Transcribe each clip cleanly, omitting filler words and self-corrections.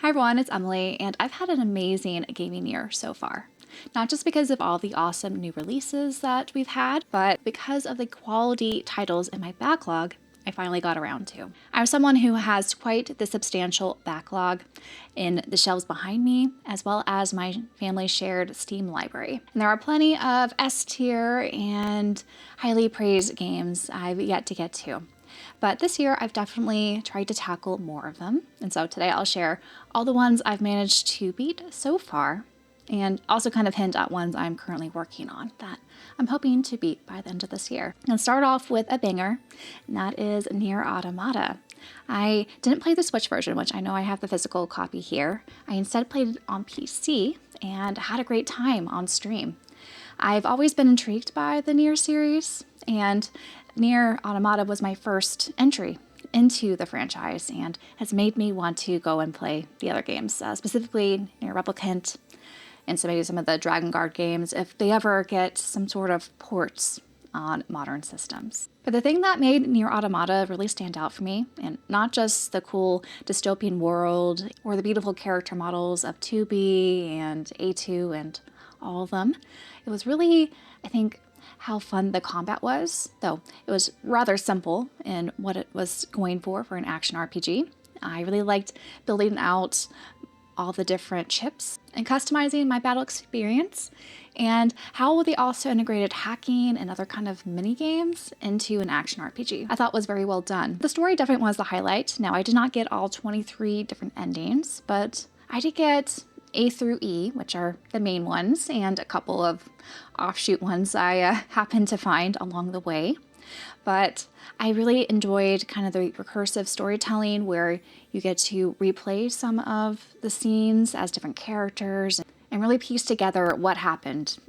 Hi everyone, it's Emily, and I've had an amazing gaming year so far. Not just because of all the awesome new releases that we've had, but because of the quality titles in my backlog I finally got around to. I'm someone who has quite the substantial backlog in the shelves behind me, as well as my family shared Steam library. And there are plenty of S tier and highly praised games I've yet to get to. But this year, I've definitely tried to tackle more of them. And so today I'll share all the ones I've managed to beat so far, and also kind of hint at ones I'm currently working on that I'm hoping to beat by the end of this year. And start off with a banger, and that is NieR Automata. I didn't play the Switch version, which I know I have the physical copy here. I instead played it on PC and had a great time on stream. I've always been intrigued by the NieR series, and NieR Automata was my first entry into the franchise and has made me want to go and play the other games, specifically NieR Replicant and so maybe some of the Dragon Guard games if they ever get some sort of ports on modern systems. But the thing that made NieR Automata really stand out for me, and not just the cool dystopian world or the beautiful character models of 2B and A2 and all of them, it was really, I think, how fun the combat was, though it was rather simple in what it was going for an action RPG. I really liked building out all the different chips and customizing my battle experience, and how they also integrated hacking and other kind of mini games into an action RPG. I thought was very well done. The story definitely was the highlight. Now, I did not get all 23 different endings, but I did get A through E, which are the main ones, and a couple of offshoot ones I happened to find along the way. But I really enjoyed kind of the recursive storytelling where you get to replay some of the scenes as different characters and really piece together what happened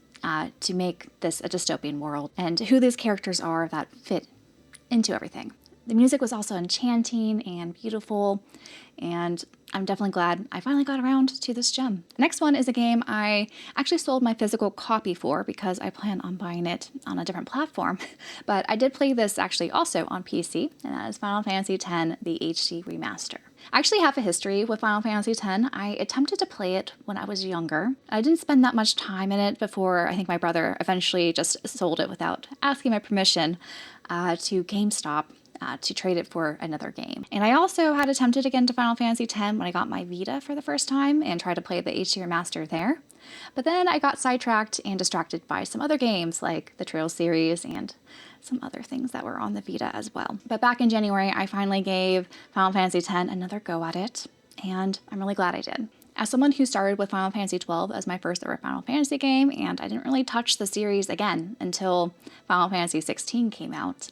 to make this a dystopian world and who these characters are that fit into everything. The music was also enchanting and beautiful, and I'm definitely glad I finally got around to this gem. Next one is a game I actually sold my physical copy for because I plan on buying it on a different platform. But I did play this actually also on PC, and that is Final Fantasy X, the HD Remaster. I actually have a history with Final Fantasy X. I attempted to play it when I was younger. I didn't spend that much time in it before I think my brother eventually just sold it without asking my permission to GameStop. To trade it for another game. And I also had attempted again to Final Fantasy X when I got my Vita for the first time and tried to play the HD Remaster there. But then I got sidetracked and distracted by some other games like the Trail series and some other things that were on the Vita as well. But back in January, I finally gave Final Fantasy X another go at it, and I'm really glad I did. As someone who started with Final Fantasy XII as my first ever Final Fantasy game, and I didn't really touch the series again until Final Fantasy XVI came out,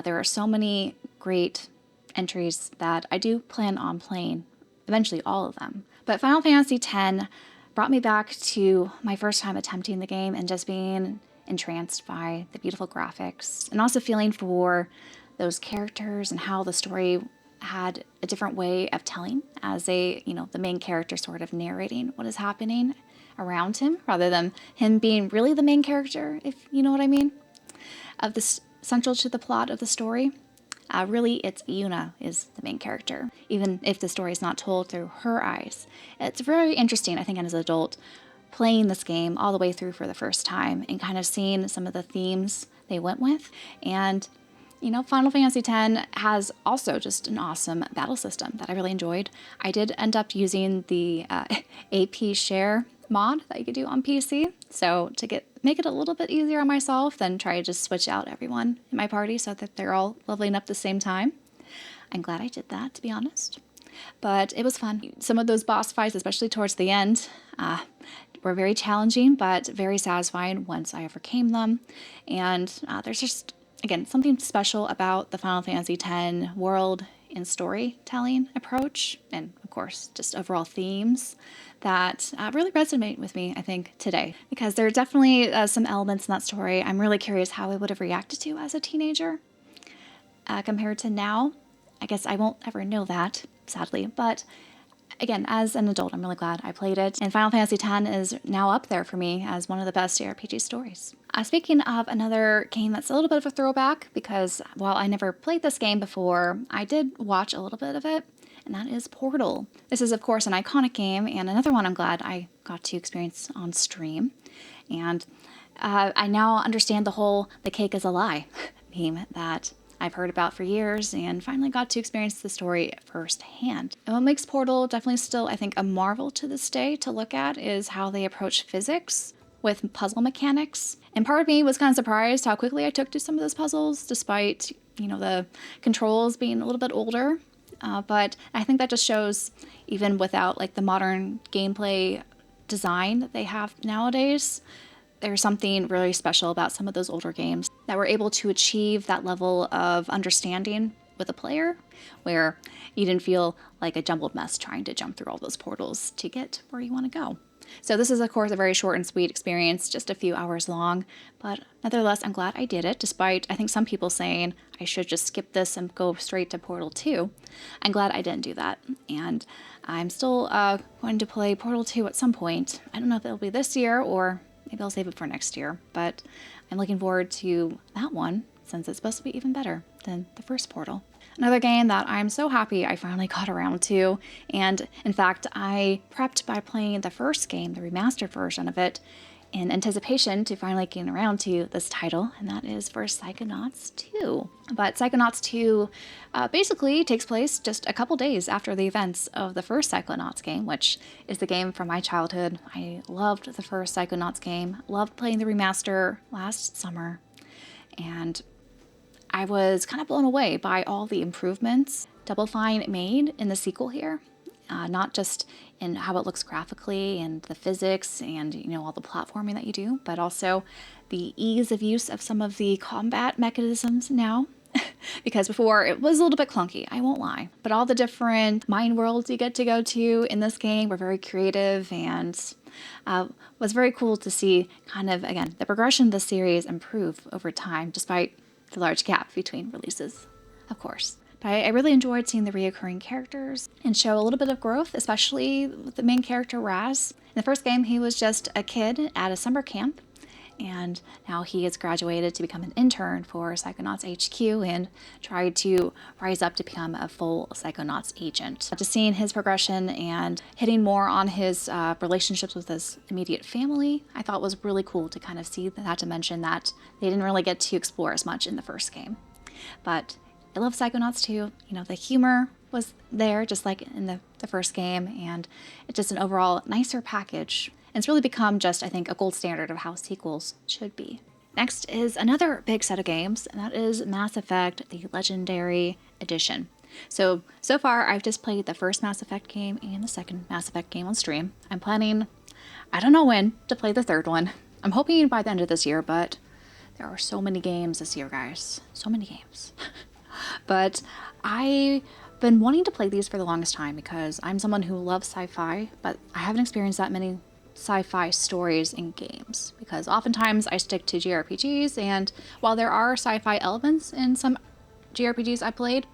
there are so many great entries that I do plan on playing, eventually all of them. But Final Fantasy X brought me back to my first time attempting the game and just being entranced by the beautiful graphics and also feeling for those characters and how the story had a different way of telling as the main character sort of narrating what is happening around him rather than him being really the main character, if you know what I mean, of this central to the plot of the story. Really, it's Yuna is the main character, even if the story is not told through her eyes. It's very interesting, I think, as an adult, playing this game all the way through for the first time and kind of seeing some of the themes they went with. And, Final Fantasy X has also just an awesome battle system that I really enjoyed. I did end up using the AP share mod that you could do on PC, so to make it a little bit easier on myself than try to just switch out everyone in my party so that they're all leveling up at the same time. I'm glad I did that, to be honest. But it was fun. Some of those boss fights, especially towards the end, were very challenging, but very satisfying once I overcame them. And there's just, again, something special about the Final Fantasy X world and storytelling approach, and of course, just overall themes that really resonate with me, I think, today. Because there are definitely some elements in that story I'm really curious how I would have reacted to as a teenager compared to now. I guess I won't ever know that, sadly, but again, as an adult, I'm really glad I played it, and Final Fantasy X is now up there for me as one of the best JRPG stories. Speaking of another game that's a little bit of a throwback, because while I never played this game before, I did watch a little bit of it, and that is Portal. This is, of course, an iconic game, and another one I'm glad I got to experience on stream. And I now understand the cake is a lie meme that I've heard about for years and finally got to experience the story firsthand. And what makes Portal definitely still, I think, a marvel to this day to look at is how they approach physics with puzzle mechanics. And part of me was kind of surprised how quickly I took to some of those puzzles, despite, the controls being a little bit older. But I think that just shows, even without like the modern gameplay design that they have nowadays, there's something really special about some of those older games that were able to achieve that level of understanding with a player where you didn't feel like a jumbled mess trying to jump through all those portals to get where you want to go. So this is, of course, a very short and sweet experience, just a few hours long, but nevertheless, I'm glad I did it, despite, I think, some people saying I should just skip this and go straight to Portal 2. I'm glad I didn't do that, and I'm still going to play Portal 2 at some point. I don't know if it'll be this year or maybe I'll save it for next year, but I'm looking forward to that one since it's supposed to be even better than the first Portal. Another game that I'm so happy I finally got around to, and in fact, I prepped by playing the first game, the remastered version of it, in anticipation to finally getting around to this title, and that is for Psychonauts 2. But Psychonauts 2 basically takes place just a couple days after the events of the first Psychonauts game, which is the game from my childhood. I loved the first Psychonauts game, loved playing the remaster last summer, and I was kind of blown away by all the improvements Double Fine made in the sequel here. Not just in how it looks graphically and the physics and, all the platforming that you do, but also the ease of use of some of the combat mechanisms now. Because before it was a little bit clunky, I won't lie. But all the different mine worlds you get to go to in this game were very creative and was very cool to see kind of, again, the progression of the series improve over time, despite the large gap between releases, of course. But I really enjoyed seeing the reoccurring characters and show a little bit of growth, especially with the main character, Raz. In the first game, he was just a kid at a summer camp, and now he has graduated to become an intern for Psychonauts HQ and tried to rise up to become a full Psychonauts agent. Just seeing his progression and hitting more on his relationships with his immediate family, I thought was really cool to kind of see that dimension that they didn't really get to explore as much in the first game. But I love Psychonauts 2. The humor was there, just like in the first game, and it's just an overall nicer package. And it's really become just, I think, a gold standard of how sequels should be. Next is another big set of games, and that is Mass Effect, the Legendary Edition. So far, I've just played the first Mass Effect game and the second Mass Effect game on stream. I'm planning, I don't know when, to play the third one. I'm hoping by the end of this year, but there are so many games this year, guys. So many games. But I've been wanting to play these for the longest time because I'm someone who loves sci-fi, but I haven't experienced that many sci-fi stories in games because oftentimes I stick to JRPGs, and while there are sci-fi elements in some JRPGs I played,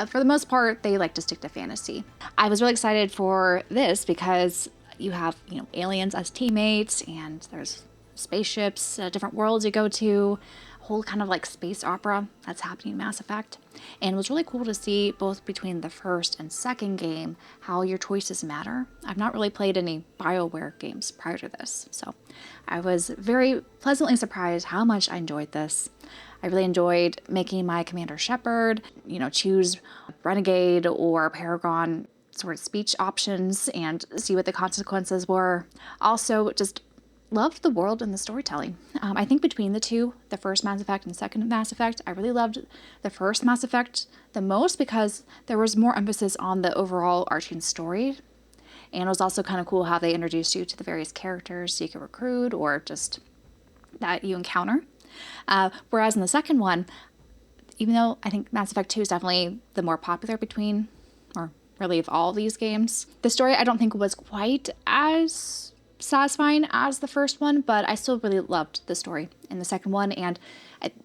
for the most part they like to stick to fantasy. I was really excited for this because you have aliens as teammates, and there's spaceships, different worlds you go to, whole kind of like space opera that's happening in Mass Effect. And it was really cool to see both between the first and second game how your choices matter. I've not really played any BioWare games prior to this, so I was very pleasantly surprised how much I enjoyed this. I really enjoyed making my Commander Shepard, choose Renegade or Paragon sort of speech options and see what the consequences were. Also, just loved the world and the storytelling. I think between the two, the first Mass Effect and second Mass Effect, I really loved the first Mass Effect the most because there was more emphasis on the overall arching story. And it was also kind of cool how they introduced you to the various characters you could recruit or just that you encounter. Whereas in the second one, even though I think Mass Effect 2 is definitely the more popular between, or really of all these games, the story I don't think was quite as satisfying as the first one, but I still really loved the story in the second one, and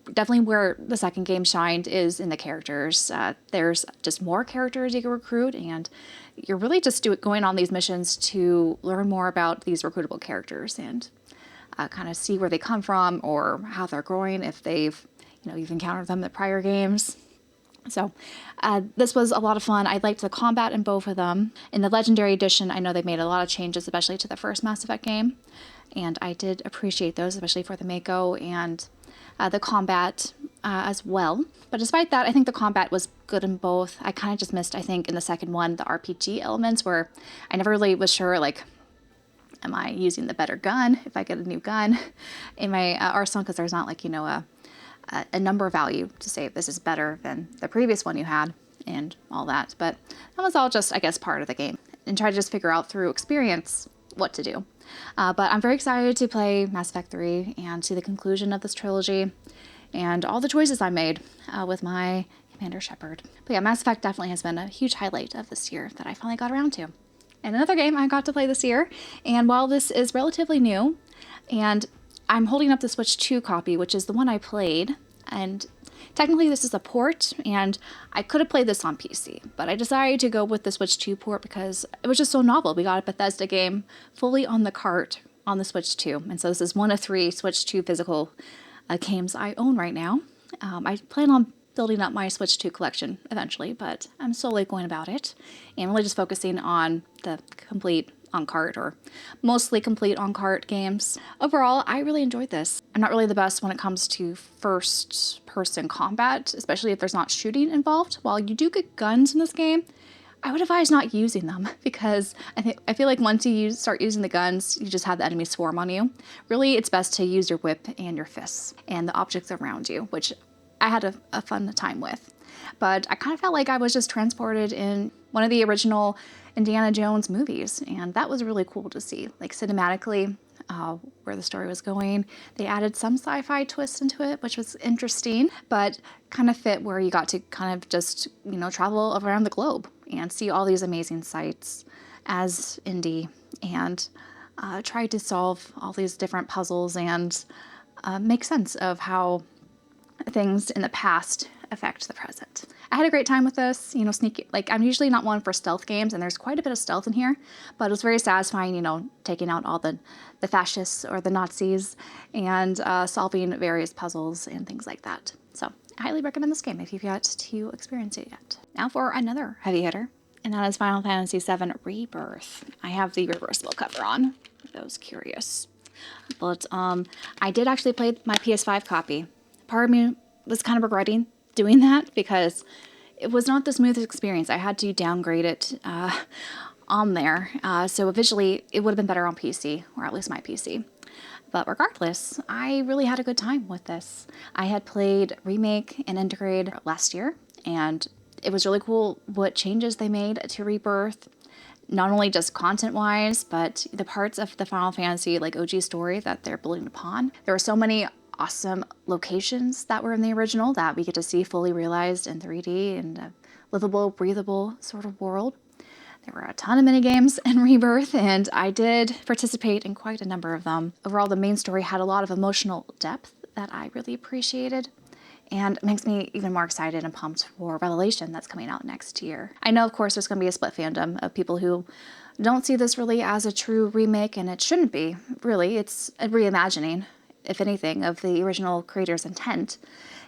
definitely where the second game shined is in the characters. There's just more characters you can recruit, and you're really just going on these missions to learn more about these recruitable characters and kind of see where they come from or how they're growing if you've encountered them in the prior games. So this was a lot of fun. I liked the combat in both of them. In the Legendary Edition, I know they made a lot of changes, especially to the first Mass Effect game. And I did appreciate those, especially for the Mako and the combat as well. But despite that, I think the combat was good in both. I kind of just missed, I think, in the second one, the RPG elements where I never really was sure, like, am I using the better gun if I get a new gun in my arsenal? Because there's not, like, you know, a number value to say if this is better than the previous one you had and all that. But that was all just, I guess, part of the game and try to just figure out through experience what to do. But I'm very excited to play Mass Effect 3 and see the conclusion of this trilogy and all the choices I made with my Commander Shepard. But yeah, Mass Effect definitely has been a huge highlight of this year that I finally got around to. And another game I got to play this year, and while this is relatively new, and I'm holding up the Switch 2 copy, which is the one I played, and technically this is a port, and I could have played this on PC, but I decided to go with the Switch 2 port because it was just so novel. We got a Bethesda game fully on the cart on the Switch 2, and so this is one of 3 Switch 2 physical games I own right now. I plan on building up my Switch 2 collection eventually, but I'm slowly going about it, and really just focusing on the complete on-cart or mostly complete on-cart games. Overall, I really enjoyed this. I'm not really the best when it comes to first-person combat, especially if there's not shooting involved. While you do get guns in this game, I would advise not using them because I feel like once you start using the guns, you just have the enemies swarm on you. Really, it's best to use your whip and your fists and the objects around you, which I had a fun time with. But I kind of felt like I was just transported in one of the original Indiana Jones movies, and that was really cool to see, like cinematically, where the story was going. They added some sci-fi twist into it, which was interesting, but kind of fit where you got to kind of just, you know, travel around the globe and see all these amazing sights as Indy and try to solve all these different puzzles and make sense of how things in the past affect the present. I had a great time with this, you know, sneaky, like I'm usually not one for stealth games, and there's quite a bit of stealth in here, but it was very satisfying, you know, taking out all the fascists or the Nazis and solving various puzzles and things like that. So I highly recommend this game if you've yet to experience it yet. Now for another heavy hitter, and that is Final Fantasy VII Rebirth. I have the reversible cover on, for those curious. But I did actually play my PS5 copy. Part of me was kind of regretting doing that because it was not the smoothest experience. I had to downgrade it on there. So visually, it would have been better on PC, or at least my PC. But regardless, I really had a good time with this. I had played Remake and Integrate last year, and it was really cool what changes they made to Rebirth. Not only just content-wise, but the parts of the Final Fantasy, like OG story that they're building upon. There were so many awesome locations that were in the original that we get to see fully realized in 3D and a livable, breathable sort of world. There were a ton of minigames in Rebirth, and I did participate in quite a number of them. Overall, the main story had a lot of emotional depth that I really appreciated, and it makes me even more excited and pumped for Revelation that's coming out next year. I know, of course, there's going to be a split fandom of people who don't see this really as a true remake, and it shouldn't be, really. It's a reimagining, if anything, of the original creator's intent.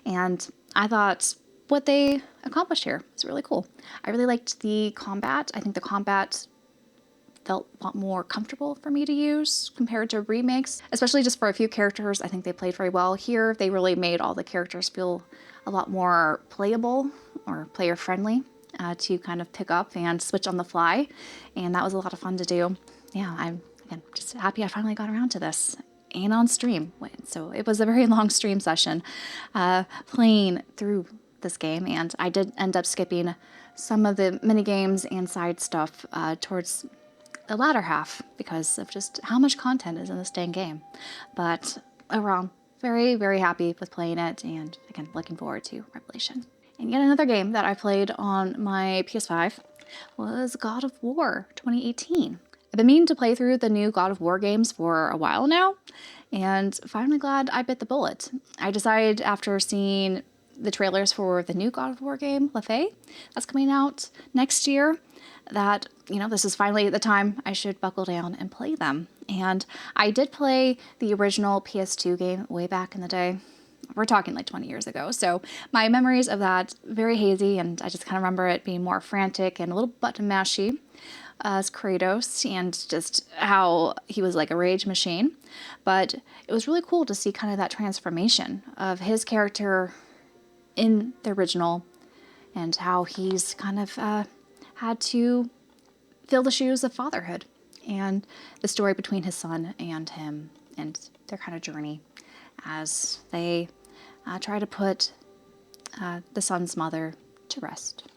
And I thought what they accomplished here was really cool. I really liked the combat. I think the combat felt a lot more comfortable for me to use compared to remakes, especially just for a few characters. I think they played very well. Here, they really made all the characters feel a lot more playable or player-friendly to kind of pick up and switch on the fly. And that was a lot of fun to do. Yeah, I'm again, just happy I finally got around to this. And on stream. So it was a very long stream session playing through this game, and I did end up skipping some of the mini games and side stuff towards the latter half because of just how much content is in this dang game. But overall, very, very happy with playing it, and again, looking forward to Revelation. And yet another game that I played on my PS5 was God of War 2018. I've been meaning to play through the new God of War games for a while now, and finally glad I bit the bullet. I decided after seeing the trailers for the new God of War game, Lefay, that's coming out next year, that, you know, this is finally the time I should buckle down and play them. And I did play the original PS2 game way back in the day, we're talking like 20 years ago. So my memories of that, very hazy, and I just kind of remember it being more frantic and a little button mashy as Kratos, and just how he was like a rage machine. But it was really cool to see kind of that transformation of his character in the original, and how he's kind of had to fill the shoes of fatherhood, and the story between his son and him, and their kind of journey as they try to put the son's mother to rest.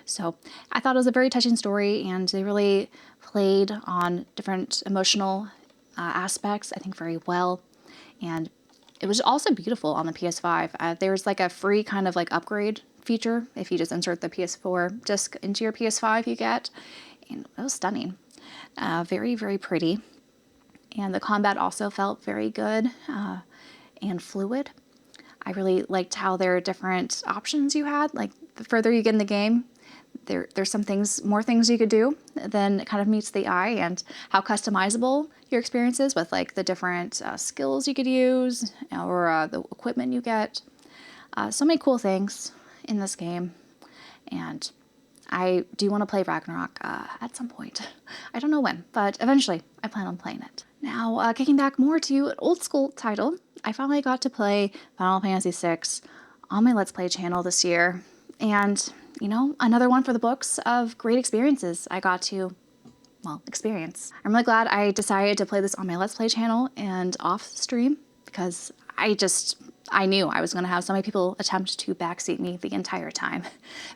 So I thought it was a very touching story, and they really played on different emotional aspects, I think, very well. And it was also beautiful on the PS5. There was like a free kind of like upgrade feature. If you just insert the PS4 disc into your PS5, you get, and it was stunning. Very, very pretty. And the combat also felt very good and fluid. I really liked how there are different options you had. Like, the further you get in the game, there's some things, more things you could do than kind of meets the eye, and how customizable your experience is with like the different skills you could use, or the equipment you get. So many cool things in this game, and I do want to play Ragnarok at some point. I don't know when, but eventually I plan on playing it. Now, kicking back more to an old school title, I finally got to play Final Fantasy VI on my Let's Play channel this year. And, you know, another one for the books of great experiences I got to, well, experience. I'm really glad I decided to play this on my Let's Play channel and off stream, because I knew I was going to have so many people attempt to backseat me the entire time,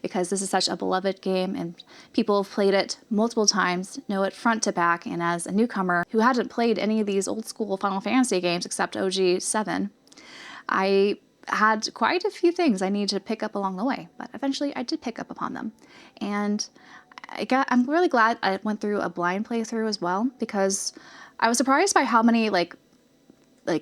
because this is such a beloved game, and people have played it multiple times, know it front to back. And as a newcomer who hadn't played any of these old school Final Fantasy games except OG 7, I had quite a few things I needed to pick up along the way, but eventually I did pick up upon them. And I'm really glad I went through a blind playthrough as well, because I was surprised by how many like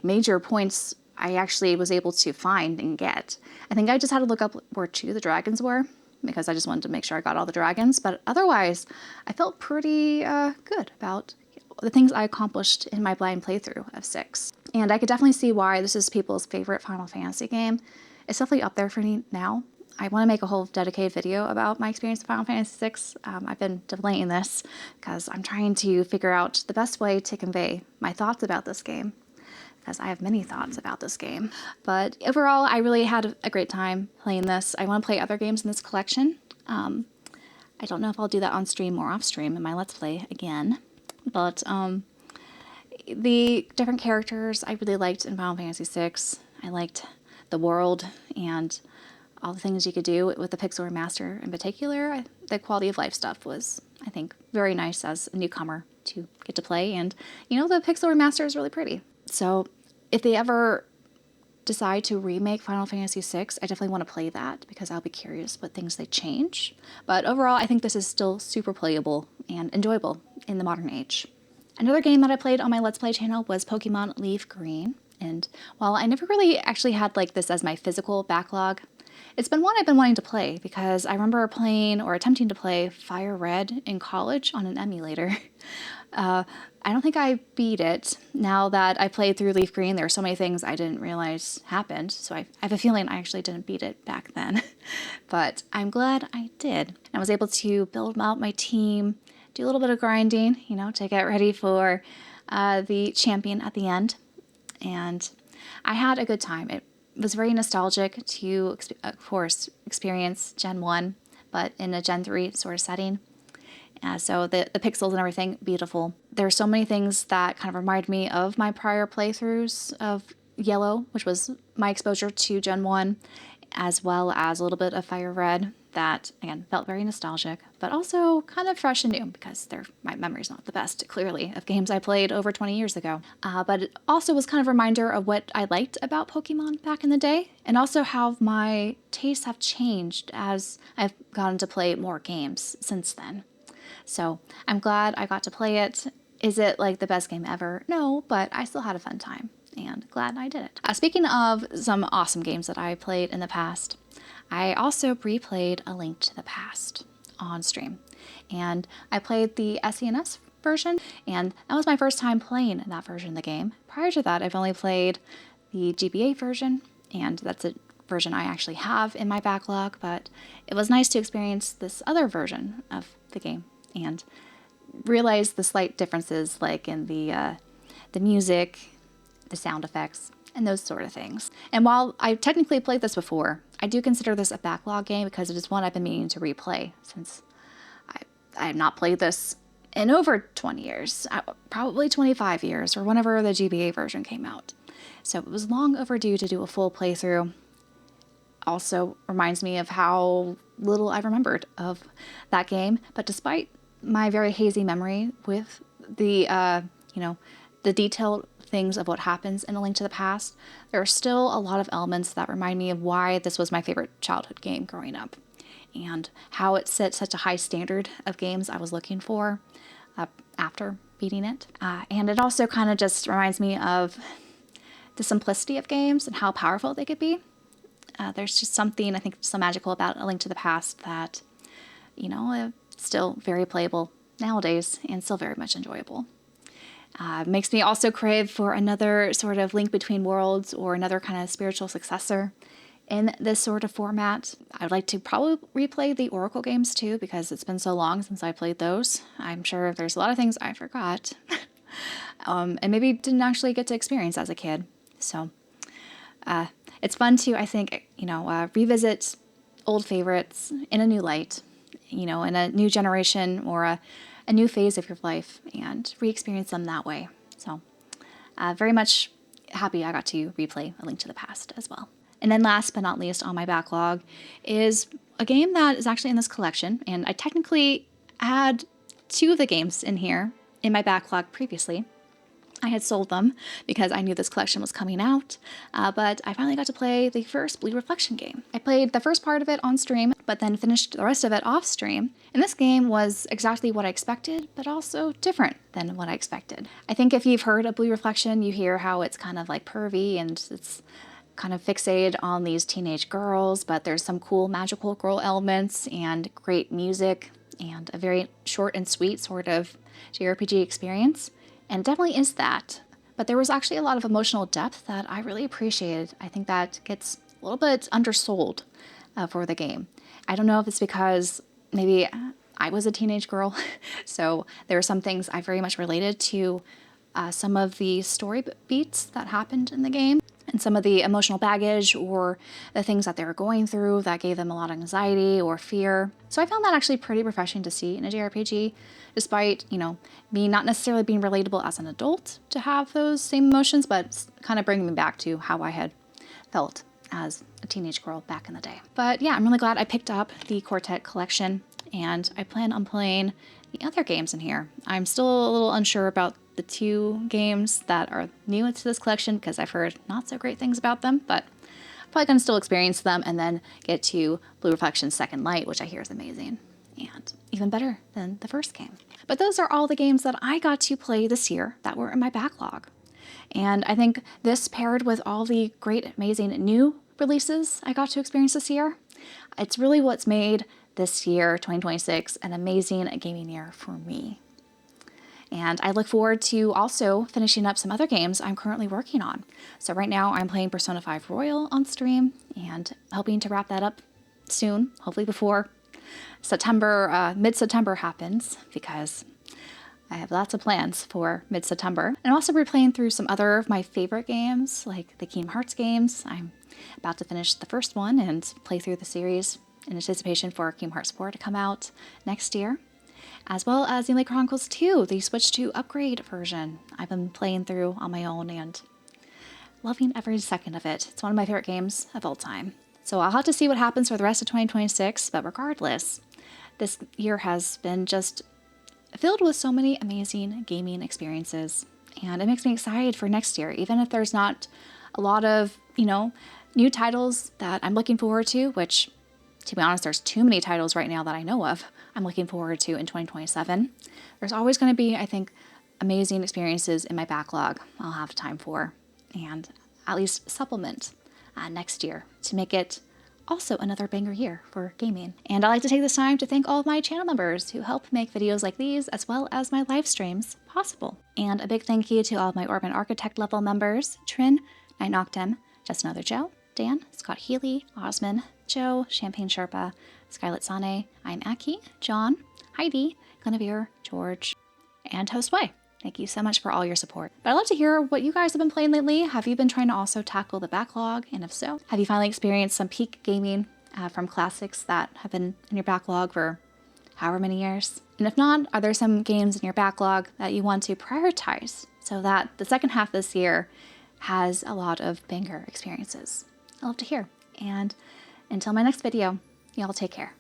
major points I actually was able to find and get. I think I just had to look up where 2 of the dragons were, because I just wanted to make sure I got all the dragons. But otherwise, I felt pretty good about the things I accomplished in my blind playthrough of 6. And I could definitely see why this is people's favorite Final Fantasy game. It's definitely up there for me now. I want to make a whole dedicated video about my experience with Final Fantasy VI. I've been delaying this because I'm trying to figure out the best way to convey my thoughts about this game, because I have many thoughts about this game. But overall, I really had a great time playing this. I want to play other games in this collection. I don't know if I'll do that on stream or off stream in my Let's Play again. But the different characters I really liked in Final Fantasy VI. I liked the world and all the things you could do with the Pixel Remaster in particular. The quality of life stuff was, I think, very nice as a newcomer to get to play. And, you know, the Pixel Remaster is really pretty. So if they ever decide to remake Final Fantasy VI, I definitely want to play that, because I'll be curious what things they change. But overall, I think this is still super playable and enjoyable in the modern age. Another game that I played on my Let's Play channel was Pokemon LeafGreen. And while I never really actually had like this as my physical backlog, it's been one I've been wanting to play, because I remember playing or attempting to play Fire Red in college on an emulator. I don't think I beat it. Now that I played through LeafGreen, there are so many things I didn't realize happened, so I have a feeling I actually didn't beat it back then. But I'm glad I did. I was able to build out my team, do a little bit of grinding, you know, to get ready for the champion at the end. And I had a good time. It was very nostalgic to, of course, experience Gen 1, but in a Gen 3 sort of setting. So the pixels and everything, beautiful. There are so many things that kind of remind me of my prior playthroughs of Yellow, which was my exposure to Gen 1, as well as a little bit of Fire Red that, again, felt very nostalgic, but also kind of fresh and new, because my memory's not the best, clearly, of games I played over 20 years ago. But it also was kind of a reminder of what I liked about Pokemon back in the day, and also how my tastes have changed as I've gotten to play more games since then. So I'm glad I got to play it. Is it like the best game ever? No, but I still had a fun time, and glad I did it. Speaking of some awesome games that I played in the past, I also replayed A Link to the Past on stream. And I played the SNES version, and that was my first time playing that version of the game. Prior to that, I've only played the GBA version and that's a version I actually have in my backlog, but it was nice to experience this other version of the game and realize the slight differences, like in the music, the sound effects, and those sort of things. And while I technically played this before, I do consider this a backlog game because it is one I've been meaning to replay since I have not played this in over 20 years, probably 25 years, or whenever the GBA version came out. So it was long overdue to do a full playthrough. Also reminds me of how little I remembered of that game, but despite my very hazy memory with the, the detailed things of what happens in A Link to the Past, there are still a lot of elements that remind me of why this was my favorite childhood game growing up, and how it set such a high standard of games I was looking for after beating it. And it also kind of just reminds me of the simplicity of games and how powerful they could be. There's just something, I think, so magical about A Link to the Past that, still very playable nowadays and still very much enjoyable. Makes me also crave for another sort of Link Between Worlds or another kind of spiritual successor in this sort of format. I'd like to probably replay the Oracle games too, because it's been so long since I played those. I'm sure there's a lot of things I forgot and maybe didn't actually get to experience as a kid. So it's fun to, I think, revisit old favorites in a new light, in a new generation or a new phase of your life, and re-experience them that way. So very much happy I got to replay A Link to the Past as well. And then last but not least on my backlog is a game that is actually in this collection, and I technically had 2 of the games in here in my backlog previously. I had sold them because I knew this collection was coming out, but I finally got to play the first Blue Reflection game. I played the first part of it on stream, but then finished the rest of it off stream. And this game was exactly what I expected, but also different than what I expected. I think if you've heard of Blue Reflection, you hear how it's kind of like pervy and it's kind of fixated on these teenage girls, but there's some cool magical girl elements and great music and a very short and sweet sort of JRPG experience. And it definitely is that. But there was actually a lot of emotional depth that I really appreciated. I think that gets a little bit undersold for the game. I don't know if it's because maybe I was a teenage girl, so there are some things I very much related to some of the story beats that happened in the game, and some of the emotional baggage or the things that they were going through that gave them a lot of anxiety or fear. So I found that actually pretty refreshing to see in a JRPG, despite, me not necessarily being relatable as an adult to have those same emotions, but kind of bringing me back to how I had felt as a teenage girl back in the day. But yeah, I'm really glad I picked up the Quartet collection, and I plan on playing the other games in here. I'm still a little unsure about the 2 games that are new to this collection because I've heard not so great things about them, but I'm probably gonna still experience them and then get to Blue Reflection's Second Light, which I hear is amazing and even better than the first game. But those are all the games that I got to play this year that were in my backlog. And I think this, paired with all the great, amazing new releases I got to experience this year, it's really what's made this year, 2026, an amazing gaming year for me. And I look forward to also finishing up some other games I'm currently working on. So right now I'm playing Persona 5 Royal on stream and hoping to wrap that up soon, hopefully before September, mid-September happens, because I have lots of plans for mid-September. And I'm also replaying through some other of my favorite games, like the Kingdom Hearts games. I'm about to finish the first one and play through the series in anticipation for Kingdom Hearts 4 to come out next year, as well as Xenoblade Chronicles 2, the Switch 2 upgrade version. I've been playing through on my own and loving every second of it. It's one of my favorite games of all time. So I'll have to see what happens for the rest of 2026, but regardless, this year has been just filled with so many amazing gaming experiences, and it makes me excited for next year, even if there's not a lot of, new titles that I'm looking forward to, which, to be honest, there's too many titles right now that I know of I'm looking forward to in 2027. There's always going to be, I think, amazing experiences in my backlog I'll have time for, and at least supplement next year to make it also another banger year for gaming. And I'd like to take this time to thank all of my channel members who help make videos like these, as well as my live streams, possible. And a big thank you to all of my Orban Architect level members: Trin, Night Noctem, Just Another Joe, Dan, Scott Healy, Osman, Joe, Champagne Sherpa, Skylit Sane, I'm Aki, John, Heidi, Guinevere, George, and Host Way. Thank you so much for all your support. But I'd love to hear what you guys have been playing lately. Have you been trying to also tackle the backlog? And if so, have you finally experienced some peak gaming from classics that have been in your backlog for however many years? And if not, are there some games in your backlog that you want to prioritize so that the second half this year has a lot of banger experiences? I'd love to hear. And until my next video, y'all take care.